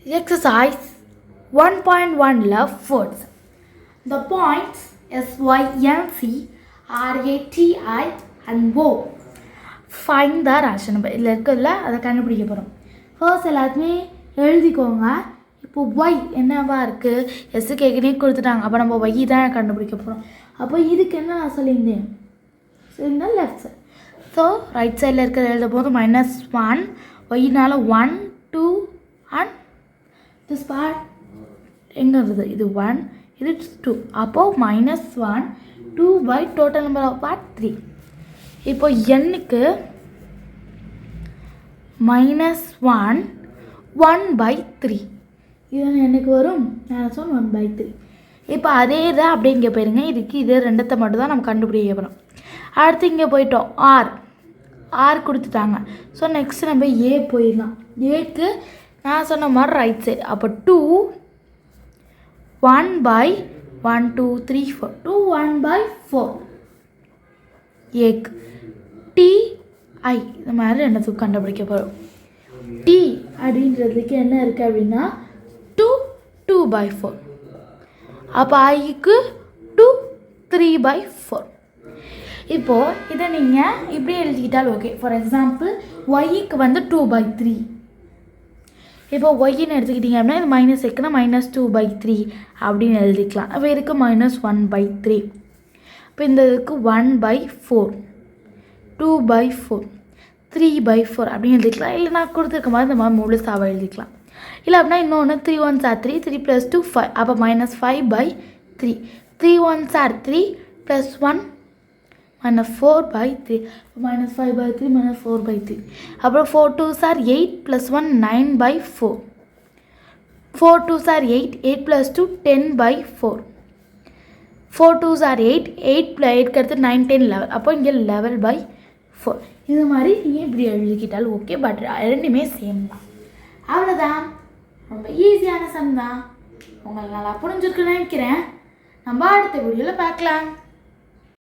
Exercise 1.1 love words. The points S, Y, N, C, R, A, T, I and O. Find the ration number. இதில் இருக்குல்ல அதை கண்டுபிடிக்க போகிறோம். First எல்லாத்துமே எழுதிக்கோங்க. இப்போ ஒய் என்னவா இருக்குது, எஸ்ஸுக்கு ஏற்கனவே கொடுத்துட்டாங்க. அப்போ நம்ம ஒய் தான் கண்டுபிடிக்க போகிறோம். அப்போ இதுக்கு என்ன நான் சொல்லியிருந்தேன், சரிங்களா, லெஃப்ட் சைட். ஸோ ரைட் சைடில் இருக்கிற எழுத போது -1, ஒய்னால 1, 2 அண்ட் this part எங்கே இருக்குது, இது 1, இது 2. அப்போது -1, 2 by total number of part 3. இப்போ எண்ணுக்கு -1, 1/3. இது எனக்கு வரும் -1, 1/3. இப்போ அதே தான் அப்படியே இங்கே போயிருங்க. இதுக்கு இது ரெண்டத்தை மட்டும் தான் நம்ம கண்டுபிடிக்க போகிறோம். அடுத்து இங்கே போயிட்டோம், ஆர் கொடுத்துட்டாங்க. ஸோ நெக்ஸ்ட் நம்ம ஏ போயிடலாம். ஏக்கு நான் சொன்ன மாதிரி ரைட் சைடு. அப்போ 2, 1/1, 2, 3, 4. 2, 1/4. ஏக்கு டி, ஐ இந்த மாதிரி ரெண்டுத்துக்கு கண்டுபிடிக்க போகிறோம். டி அப்படின்றதுக்கு என்ன இருக்குது அப்படின்னா 2, 2/4. அப்போ ஐக்கு 2, 3/4. இப்போது இதை நீங்கள் இப்படி எழுதிக்கிட்டால் ஓகே. ஃபார் எக்ஸாம்பிள் ஒய்க்கு வந்து 2/3. இப்போ ஒய்ன்னு எடுத்துக்கிட்டிங்க அப்படின்னா இது மைனஸ் இருக்குன்னா -2/3 அப்படின்னு எழுதிக்கலாம். அப்போ இதுக்கு -1/3. இப்போ இந்த இதுக்கு 1/4, 2/4, 3/4 அப்படின்னு எழுதிக்கலாம். இல்லை நான் கொடுத்துருக்க மாதிரி இந்த மாதிரி முழுசாக எழுதிக்கலாம். இல்லை அப்படின்னா இன்னொன்று 3 1s are 3, 3 + 2 5. அப்போ -5/3. 3 1s are 3 + 1 -4/3. -5/3 -4/3. அப்புறம் 4 2s are 8 + 1 9/4. 4 2s are 8, 8 + 2 10/4. 4 2s are 8, 8 அடுத்து 9 10 11. அப்போ இங்கே 11/4. இது மாதிரி நீங்கள் இப்படி எழுதிக்கிட்டாலும் ஓகே. பட் ரெண்டுமே சேம் தான். அவ்வளோதான், ரொம்ப ஈஸியான சம் தான். உங்களுக்கு நல்லா புரிஞ்சிருக்குன்னு நினைக்கிறேன். நம்ம அடுத்த வீடியோவில் பார்க்கலாம்.